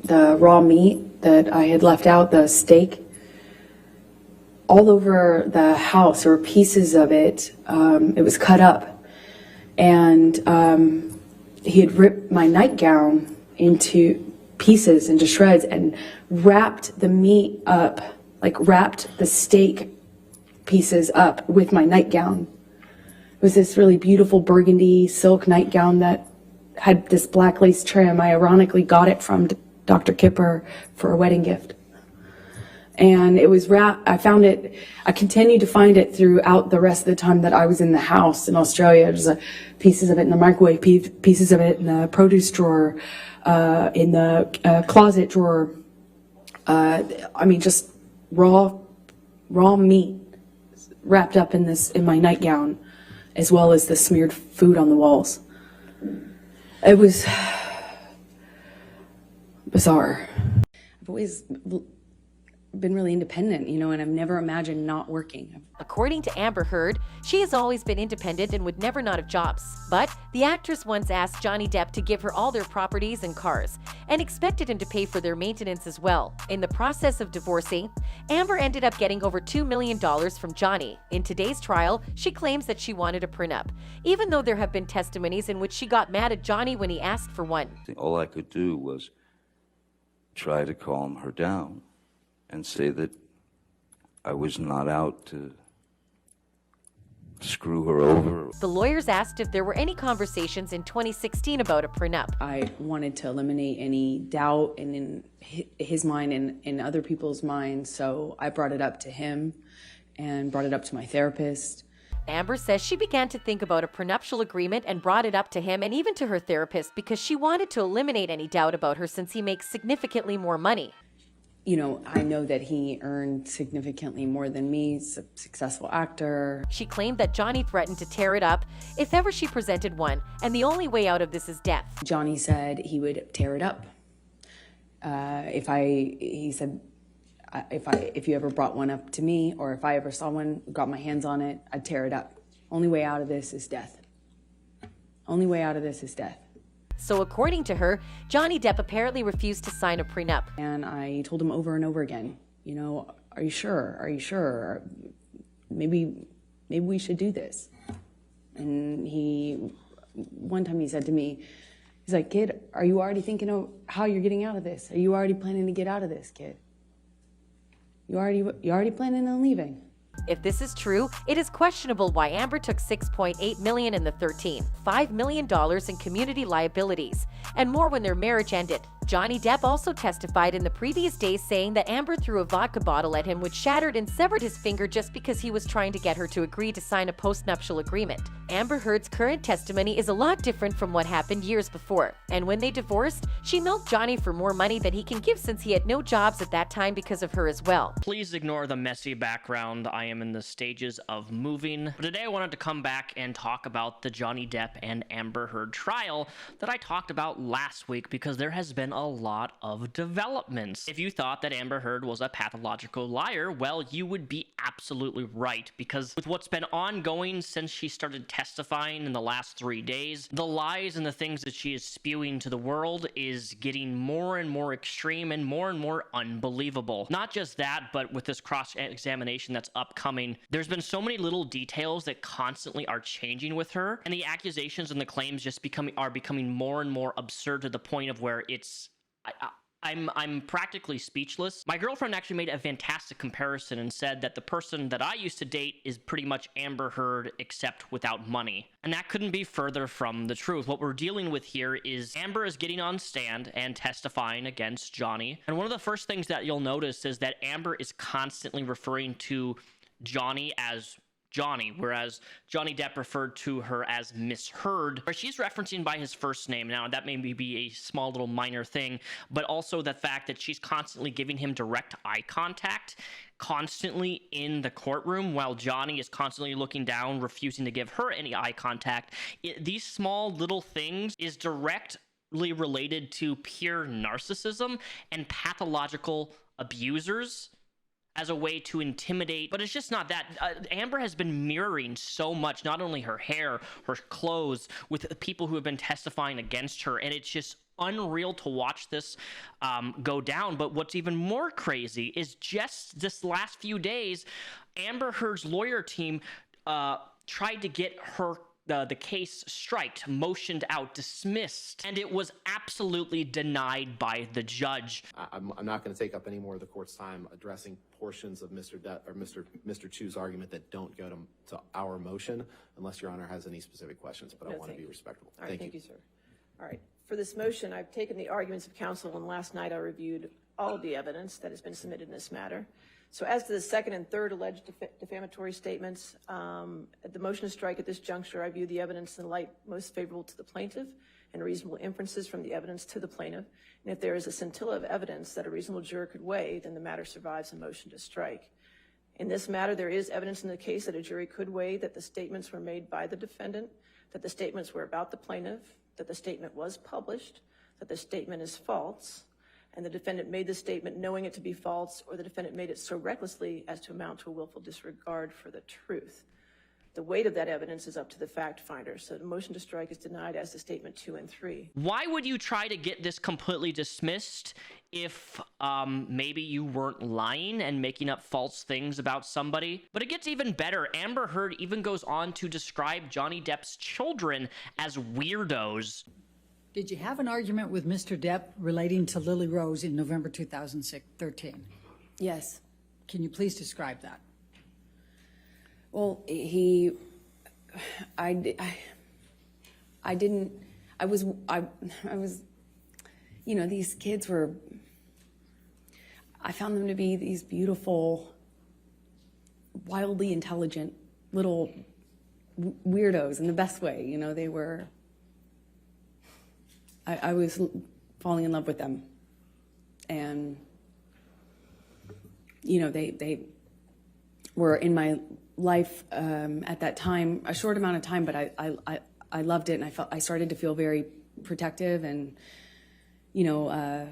The raw meat that I had left out, the steak, all over the house, or pieces of it. It was cut up. And he had ripped my nightgown into pieces, into shreds, and wrapped the meat up, like wrapped the steak pieces up with my nightgown. It was this really beautiful burgundy silk nightgown that had this black lace trim. I ironically got it from Dr. Kipper for a wedding gift. And it was wrapped, I continued to find it throughout the rest of the time that I was in the house in Australia. There's pieces of it in the microwave, pieces of it in the produce drawer, in the closet drawer. I mean, just raw meat wrapped up in my nightgown, as well as the smeared food on the walls. It was bizarre. I've always been really independent, and I've never imagined not working. According to Amber Heard, she has always been independent and would never not have jobs. But the actress once asked Johnny Depp to give her all their properties and cars, and expected him to pay for their maintenance as well. In the process of divorcing, Amber ended up getting over $2 million from Johnny. In today's trial, she claims that she wanted a prenup, even though there have been testimonies in which she got mad at Johnny when he asked for one. All I could do was try to calm her down and say that I was not out to screw her over. The lawyers asked if there were any conversations in 2016 about a prenup. I wanted to eliminate any doubt in his mind and in other people's minds, so I brought it up to him and brought it up to my therapist. Amber says she began to think about a prenuptial agreement and brought it up to him and even to her therapist because she wanted to eliminate any doubt about her since he makes significantly more money. I know that he earned significantly more than me. He's a successful actor. She claimed that Johnny threatened to tear it up if ever she presented one, and the only way out of this is death. Johnny said he would tear it up. He said, if you ever brought one up to me, or if I ever saw one, got my hands on it, I'd tear it up. Only way out of this is death. Only way out of this is death. So according to her, Johnny Depp apparently refused to sign a prenup. And I told him over and over again, are you sure? Are you sure? Maybe we should do this. And one time he said to me, he's like, kid, are you already thinking of how you're getting out of this? Are you already planning to get out of this, kid? You already planning on leaving? If this is true, it is questionable why Amber took $6.8 million in the 13, $5 million in community liabilities, and more when their marriage ended. Johnny Depp also testified in the previous days saying that Amber threw a vodka bottle at him which shattered and severed his finger just because he was trying to get her to agree to sign a postnuptial agreement. Amber Heard's current testimony is a lot different from what happened years before, and when they divorced, she milked Johnny for more money than he can give since he had no jobs at that time because of her as well. Please ignore the messy background. I am in the stages of moving. But today I wanted to come back and talk about the Johnny Depp and Amber Heard trial that I talked about last week because there has been a lot of developments. If you thought that Amber Heard was a pathological liar, well, you would be absolutely right, because with what's been ongoing since she started testifying in the last 3 days, the lies and the things that she is spewing to the world is getting more and more extreme and more unbelievable. Not just that, but with this cross-examination that's upcoming, there's been so many little details that constantly are changing with her, and the accusations and the claims just are becoming more and more absurd to the point of where I'm practically speechless. My girlfriend actually made a fantastic comparison and said that the person that I used to date is pretty much Amber Heard except without money. And that couldn't be further from the truth. What we're dealing with here is Amber is getting on stand and testifying against Johnny. And one of the first things that you'll notice is that Amber is constantly referring to Johnny as Johnny, whereas Johnny Depp referred to her as Miss Heard, where she's referencing by his first name. Now, that may be a small little minor thing, but also the fact that she's constantly giving him direct eye contact constantly in the courtroom, while Johnny is constantly looking down, refusing to give her any eye contact. These small little things is directly related to pure narcissism and pathological abusers as a way to intimidate, but it's just not that. Amber has been mirroring so much, not only her hair, her clothes, with people who have been testifying against her, and it's just unreal to watch this go down. But what's even more crazy is just this last few days, Amber Heard's lawyer team tried to get her the case striked, motioned out, dismissed, and it was absolutely denied by the judge. I'm not going to take up any more of the court's time addressing portions of Mr. Chu's argument that don't go to our motion, unless Your Honor has any specific questions, but I want to be respectful. All right, thank you, sir. All right, for this motion, I've taken the arguments of counsel, and last night I reviewed all of the evidence that has been submitted in this matter. So as to the second and third alleged defamatory statements, at the motion to strike at this juncture, I view the evidence in the light most favorable to the plaintiff and reasonable inferences from the evidence to the plaintiff. And if there is a scintilla of evidence that a reasonable juror could weigh, then the matter survives a motion to strike. In this matter, there is evidence in the case that a jury could weigh that the statements were made by the defendant, that the statements were about the plaintiff, that the statement was published, that the statement is false, and the defendant made the statement knowing it to be false, or the defendant made it so recklessly as to amount to a willful disregard for the truth. The weight of that evidence is up to the fact finder, so the motion to strike is denied as to statement 2 and 3. Why would you try to get this completely dismissed if maybe you weren't lying and making up false things about somebody? But it gets even better. Amber Heard even goes on to describe Johnny Depp's children as weirdos. Did you have an argument with Mr. Depp relating to Lily Rose in November 2013? Yes. Can you please describe that? Well, I was, you know, these kids were, I found them to be these beautiful, wildly intelligent little weirdos in the best way. You know, they were, I was falling in love with them. And, you know, they were in my life at that time, a short amount of time, but I loved it, and I started to feel very protective, and, you know,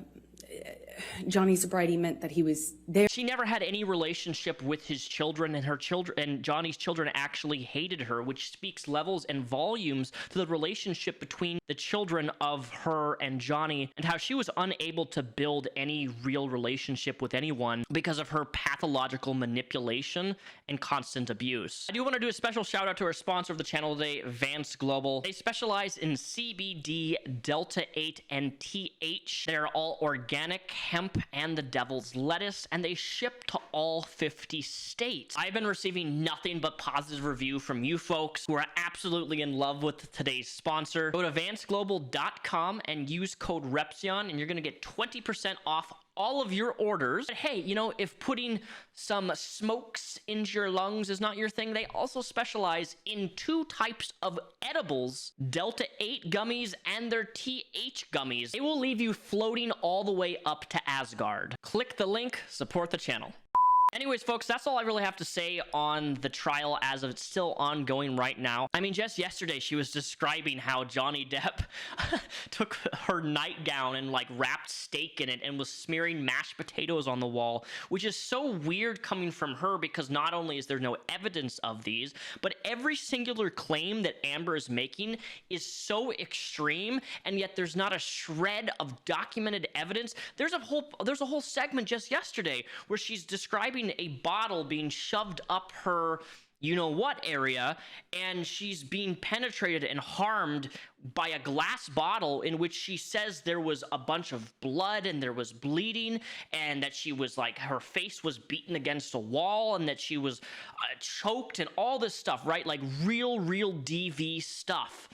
Johnny's sobriety meant that he was there. She never had any relationship with his children, and her children and Johnny's children actually hated her, which speaks levels and volumes to the relationship between the children of her and Johnny, and how she was unable to build any real relationship with anyone because of her pathological manipulation and constant abuse. I do want to do a special shout out to our sponsor of the channel today, Vance Global. They specialize in CBD, Delta 8, and TH. They're all organic, hemp, and the devil's lettuce, and they ship to all 50 states. I've been receiving nothing but positive review from you folks who are absolutely in love with today's sponsor. Go to vanceglobal.com and use code Repzion, and you're going to get 20% off all of your orders. But hey, you know, if putting some smokes into your lungs is not your thing, they also specialize in 2 types of edibles, Delta 8 gummies and their TH gummies. They will leave you floating all the way up to Asgard. Click the link, support the channel. Anyways, folks, that's all I really have to say on the trial as of it's still ongoing right now. I mean, just yesterday, she was describing how Johnny Depp took her nightgown and, like, wrapped steak in it and was smearing mashed potatoes on the wall, which is so weird coming from her because not only is there no evidence of these, but every singular claim that Amber is making is so extreme, and yet there's not a shred of documented evidence. There's a whole segment just yesterday where she's describing a bottle being shoved up her you-know-what area, and she's being penetrated and harmed by a glass bottle in which she says there was a bunch of blood and there was bleeding, and that she was, like, her face was beaten against a wall, and that she was choked, and all this stuff, right? Like, real DV stuff.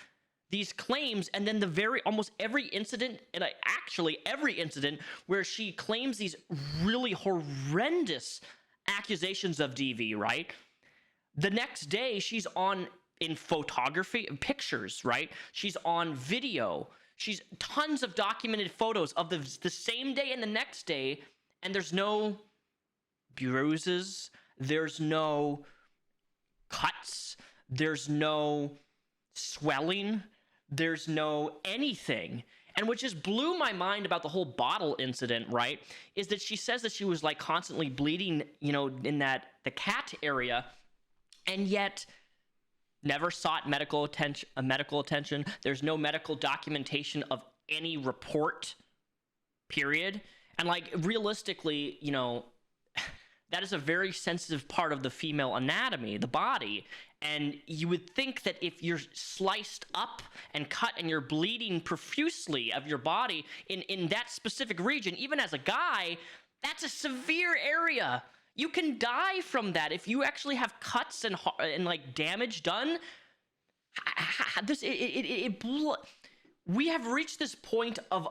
These claims, and then almost every incident, and actually every incident where she claims these really horrendous accusations of DV, right? The next day, she's on in photography, pictures, right? She's on video. She's tons of documented photos of the same day and the next day, and there's no bruises, there's no cuts, there's no swelling, there's no anything. And what just blew my mind about the whole bottle incident, right, is that she says that she was, like, constantly bleeding, you know, in the cat area, and yet never sought medical attention. There's no medical documentation of any report, period. And like realistically, you know, that is a very sensitive part of the female anatomy, the body. And you would think that if you're sliced up and cut and you're bleeding profusely of your body in that specific region, even as a guy, that's a severe area. You can die from that if you actually have cuts and like damage done. We have reached this point of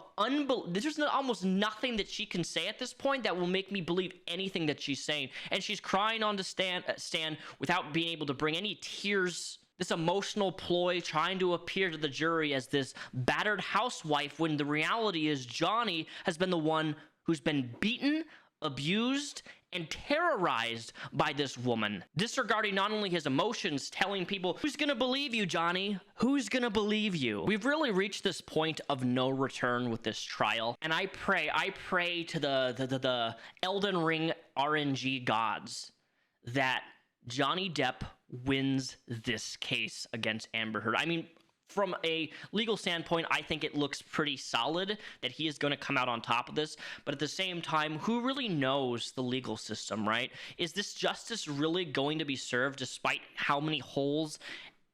there's almost nothing that she can say at this point that will make me believe anything that she's saying. And she's crying on the stand without being able to bring any tears. This emotional ploy, trying to appear to the jury as this battered housewife, when the reality is Johnny has been the one who's been beaten, abused, and terrorized by this woman, disregarding not only his emotions, telling people, who's gonna believe you, Johnny? Who's gonna believe you? We've really reached this point of no return with this trial, and I pray to the Elden Ring RNG gods that Johnny Depp wins this case against Amber Heard. I mean, from a legal standpoint, I think it looks pretty solid that he is going to come out on top of this. But at the same time, who really knows the legal system, right? Is this justice really going to be served despite how many holes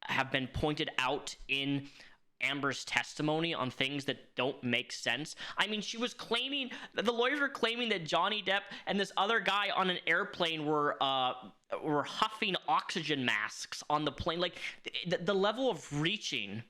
have been pointed out in Amber's testimony on things that don't make sense? I mean, she was claiming, the lawyers were claiming that Johnny Depp and this other guy on an airplane were huffing oxygen masks on the plane. Like the level of reaching,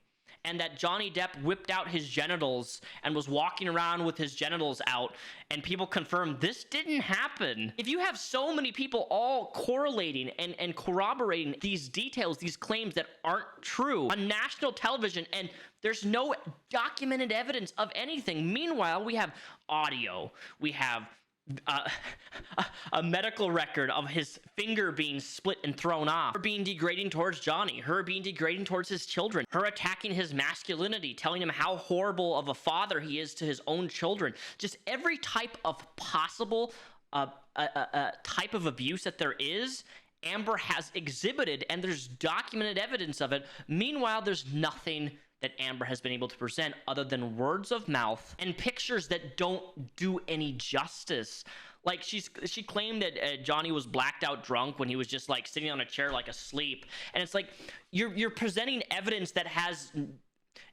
and that Johnny Depp whipped out his genitals and was walking around with his genitals out, and people confirmed this didn't happen. If you have so many people all correlating and corroborating these details, these claims that aren't true on national television, and there's no documented evidence of anything. Meanwhile, we have audio, we have a medical record of his finger being split and thrown off, her being degrading towards Johnny, her being degrading towards his children, her attacking his masculinity, telling him how horrible of a father he is to his own children. Just every type of possible type of abuse that there is, Amber has exhibited, and there's documented evidence of it. Meanwhile, there's nothing that Amber has been able to present other than words of mouth and pictures that don't do any justice. Like she claimed that Johnny was blacked out drunk when he was just like sitting on a chair like asleep, and it's like you're presenting evidence that has,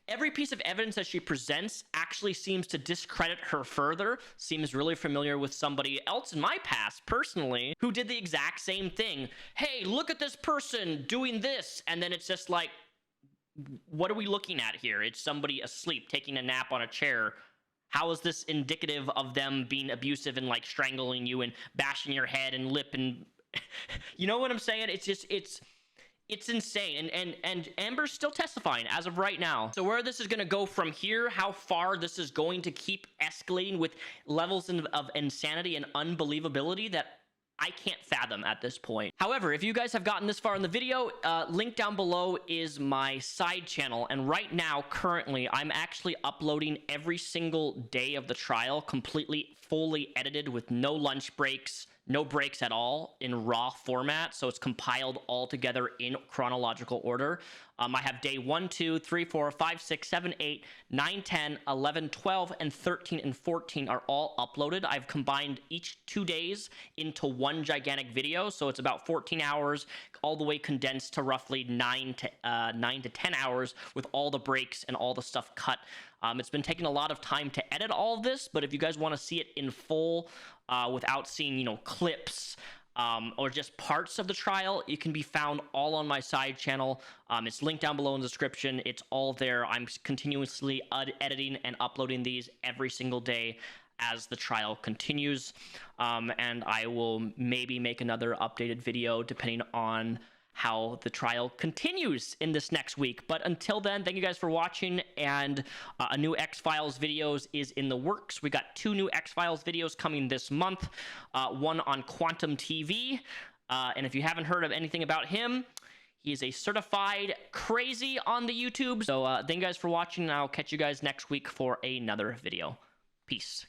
every piece of evidence that she presents actually seems to discredit her further. Seems really familiar with somebody else in my past, personally, who did the exact same thing. Hey, look at this person doing this, and then it's just like, what are we looking at here? It's somebody asleep, taking a nap on a chair. How is this indicative of them being abusive and like strangling you and bashing your head and lip and you know what I'm saying? It's just, it's insane. And Amber's still testifying as of right now. So where this is going to go from here, how far this is going to keep escalating with levels of insanity and unbelievability that I can't fathom at this point. However, if you guys have gotten this far in the video, link down below is my side channel. And right now, currently, I'm actually uploading every single day of the trial, completely, fully edited with no lunch breaks, no breaks at all, in raw format. So it's compiled all together in chronological order. I have day 1, 2, 3, 4, 5, 6, 7, 8, 9, 10, 11, 12, and 13 and 14 are all uploaded. I've combined each 2 days into one gigantic video. So it's about 14 hours, all the way condensed to roughly 9 to 10 hours with all the breaks and all the stuff cut. It's been taking a lot of time to edit all of this, but if you guys want to see it in full without seeing, you know, clips or just parts of the trial, it can be found all on my side channel. It's linked down below in the description. It's all there. I'm continuously editing and uploading these every single day as the trial continues. And I will maybe make another updated video depending on how the trial continues in this next week. But until then, thank you guys for watching, and a new X-Files videos is in the works. We got 2 new X-Files videos coming this month, one on Quantum TV, and if you haven't heard of anything about him, he is a certified crazy on the YouTube. So thank you guys for watching, and I'll catch you guys next week for another video. Peace.